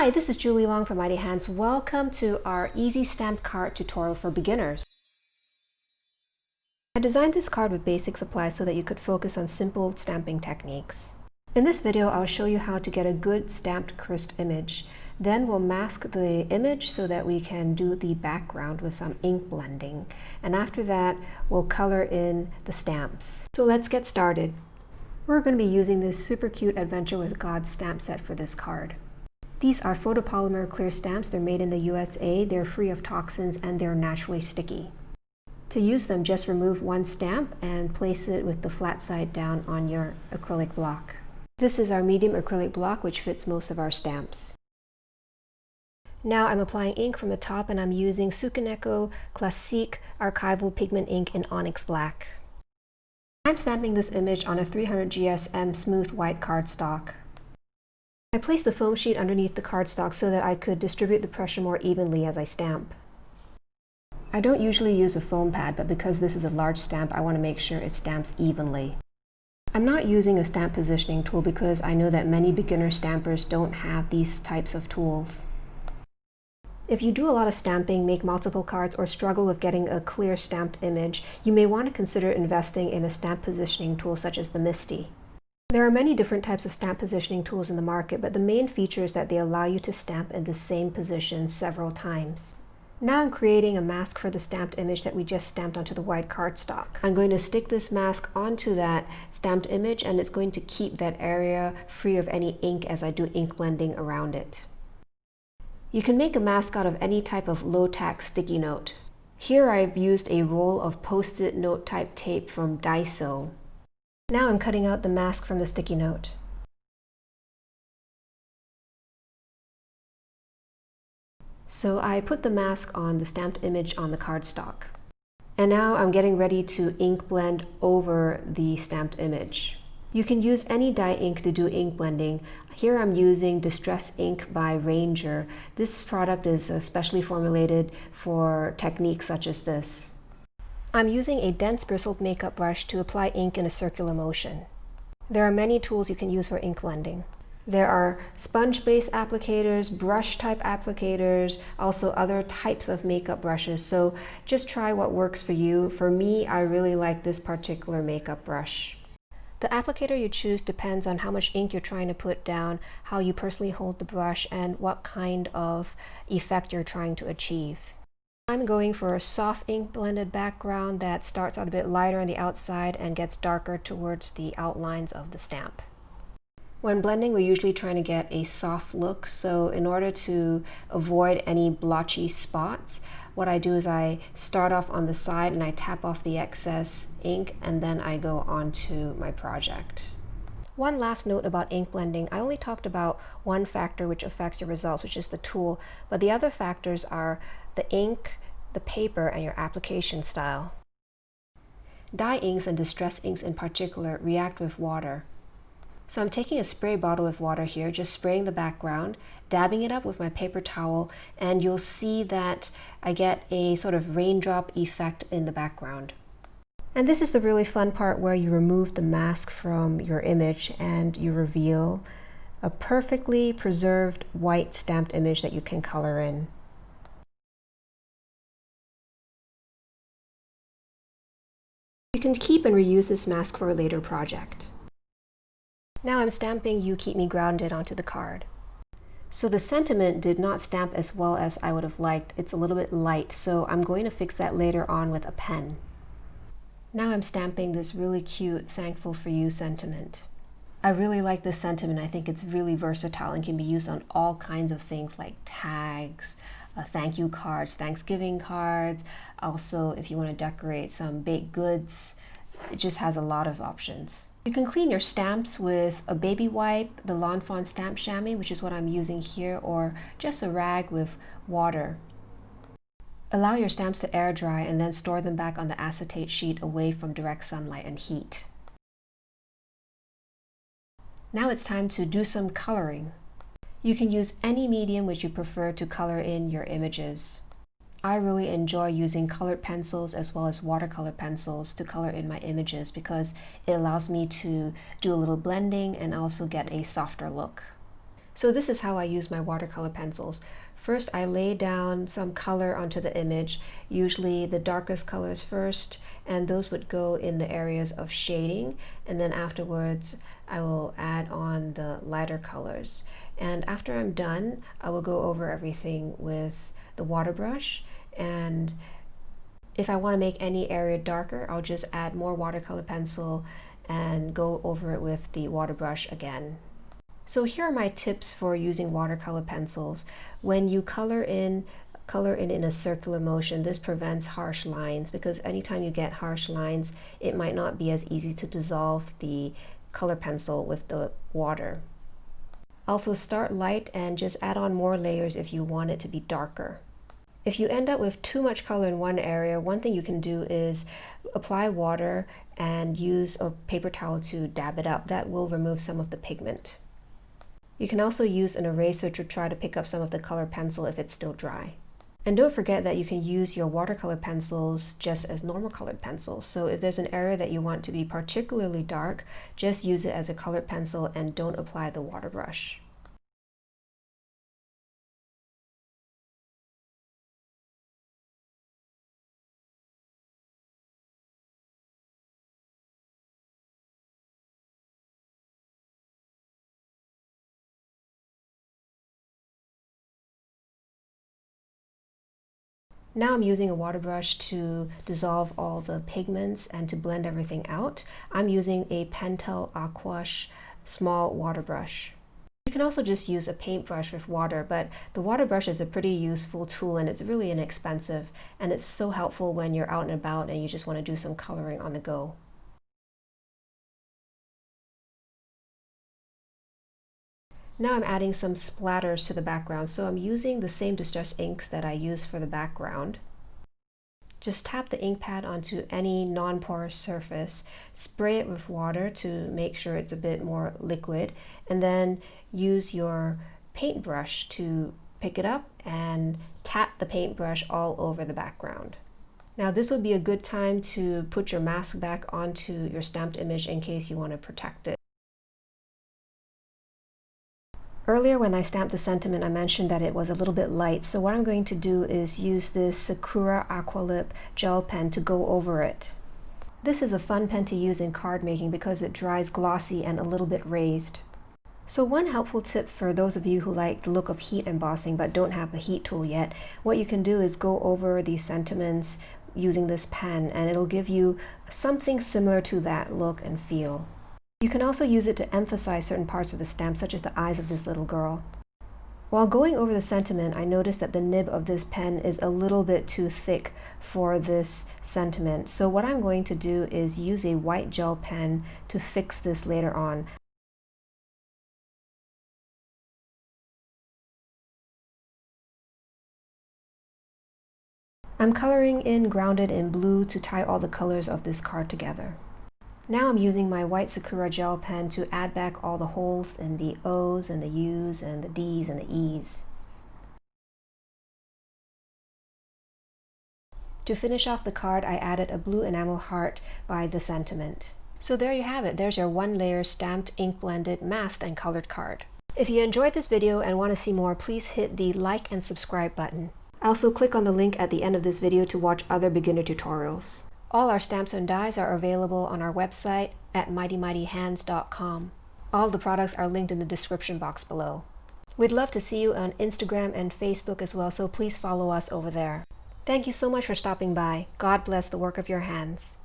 Hi, this is Julie Wong from Mighty Hands. Welcome to our Easy Stamped Card tutorial for beginners. I designed this card with basic supplies so that you could focus on simple stamping techniques. In this video, I'll show you how to get a good stamped crisp image. Then we'll mask the image so that we can do the background with some ink blending. And after that, we'll color in the stamps. So let's get started. We're going to be using this super cute Adventure with God stamp set for this card. These are photopolymer clear stamps. They're made in the USA, they're free of toxins, and they're naturally sticky. To use them, just remove one stamp and place it with the flat side down on your acrylic block. This is our medium acrylic block, which fits most of our stamps. Now I'm applying ink from the top, and I'm using Tsukineko Classique Archival Pigment ink in Onyx Black. I'm stamping this image on a 300 GSM smooth white cardstock. I placed the foam sheet underneath the cardstock so that I could distribute the pressure more evenly as I stamp. I don't usually use a foam pad, but because this is a large stamp, I want to make sure it stamps evenly. I'm not using a stamp positioning tool because I know that many beginner stampers don't have these types of tools. If you do a lot of stamping, make multiple cards, or struggle with getting a clear stamped image, you may want to consider investing in a stamp positioning tool such as the MISTI. There are many different types of stamp positioning tools in the market, but the main feature is that they allow you to stamp in the same position several times. Now I'm creating a mask for the stamped image that we just stamped onto the white cardstock. I'm going to stick this mask onto that stamped image, and it's going to keep that area free of any ink as I do ink blending around it. You can make a mask out of any type of low-tack sticky note. Here I've used a roll of post-it note type tape from Daiso. Now I'm cutting out the mask from the sticky note. So I put the mask on the stamped image on the cardstock. And now I'm getting ready to ink blend over the stamped image. You can use any dye ink to do ink blending. Here I'm using Distress Ink by Ranger. This product is specially formulated for techniques such as this. I'm using a dense bristled makeup brush to apply ink in a circular motion. There are many tools you can use for ink blending. There are sponge-based applicators, brush-type applicators, also other types of makeup brushes, so just try what works for you. For me, I really like this particular makeup brush. The applicator you choose depends on how much ink you're trying to put down, how you personally hold the brush, and what kind of effect you're trying to achieve. I'm going for a soft ink blended background that starts out a bit lighter on the outside and gets darker towards the outlines of the stamp. When blending, we're usually trying to get a soft look, so in order to avoid any blotchy spots, what I do is I start off on the side and I tap off the excess ink, and then I go on to my project. One last note about ink blending. I only talked about one factor which affects your results, which is the tool, but the other factors are the ink, the paper, and your application style. Dye inks and distress inks in particular react with water. So I'm taking a spray bottle with water here, just spraying the background, dabbing it up with my paper towel, and you'll see that I get a sort of raindrop effect in the background. And this is the really fun part where you remove the mask from your image and you reveal a perfectly preserved white stamped image that you can color in. You can keep and reuse this mask for a later project. Now I'm stamping You Keep Me Grounded onto the card. So the sentiment did not stamp as well as I would have liked. It's a little bit light, so I'm going to fix that later on with a pen. Now I'm stamping this really cute Thankful for You sentiment. I really like this sentiment. I think it's really versatile and can be used on all kinds of things like tags, thank you cards, Thanksgiving cards. Also, if you want to decorate some baked goods, it just has a lot of options. You can clean your stamps with a baby wipe, the Lawn Fawn stamp chamois, which is what I'm using here, or just a rag with water. Allow your stamps to air dry and then store them back on the acetate sheet away from direct sunlight and heat. Now it's time to do some coloring. You can use any medium which you prefer to color in your images. I really enjoy using colored pencils as well as watercolor pencils to color in my images because it allows me to do a little blending and also get a softer look. So this is how I use my watercolor pencils. First, I lay down some color onto the image, usually the darkest colors first, and those would go in the areas of shading, and then afterwards I will add on the lighter colors. And after I'm done, I will go over everything with the water brush, and if I want to make any area darker, I'll just add more watercolor pencil and go over it with the water brush again. So here are my tips for using watercolor pencils. When you color in a circular motion, this prevents harsh lines, because anytime you get harsh lines, it might not be as easy to dissolve the color pencil with the water. Also, start light and just add on more layers if you want it to be darker. If you end up with too much color in one area, one thing you can do is apply water and use a paper towel to dab it up. That will remove some of the pigment. You can also use an eraser to try to pick up some of the color pencil if it's still dry. And don't forget that you can use your watercolor pencils just as normal colored pencils. So if there's an area that you want to be particularly dark, just use it as a colored pencil and don't apply the water brush. Now I'm using a water brush to dissolve all the pigments and to blend everything out. I'm using a Pentel Aquash small water brush. You can also just use a paintbrush with water, but the water brush is a pretty useful tool and it's really inexpensive, and it's so helpful when you're out and about and you just want to do some coloring on the go. Now I'm adding some splatters to the background, so I'm using the same distress inks that I used for the background. Just tap the ink pad onto any non-porous surface, spray it with water to make sure it's a bit more liquid, and then use your paintbrush to pick it up and tap the paintbrush all over the background. Now this would be a good time to put your mask back onto your stamped image in case you want to protect it. Earlier when I stamped the sentiment, I mentioned that it was a little bit light, so what I'm going to do is use this Sakura Aqualip gel pen to go over it. This is a fun pen to use in card making because it dries glossy and a little bit raised. So one helpful tip for those of you who like the look of heat embossing but don't have the heat tool yet, what you can do is go over these sentiments using this pen and it'll give you something similar to that look and feel. You can also use it to emphasize certain parts of the stamp, such as the eyes of this little girl. While going over the sentiment, I noticed that the nib of this pen is a little bit too thick for this sentiment. So what I'm going to do is use a white gel pen to fix this later on. I'm coloring in Grounded in blue to tie all the colors of this card together. Now I'm using my white Sakura gel pen to add back all the holes in the O's and the U's and the D's and the E's. To finish off the card, I added a blue enamel heart by the sentiment. So there you have it. There's your one-layer stamped, ink-blended, masked, and colored card. If you enjoyed this video and want to see more, please hit the like and subscribe button. Also click on the link at the end of this video to watch other beginner tutorials. All our stamps and dies are available on our website at mightymightyhands.com. All the products are linked in the description box below. We'd love to see you on Instagram and Facebook as well, so please follow us over there. Thank you so much for stopping by. God bless the work of your hands.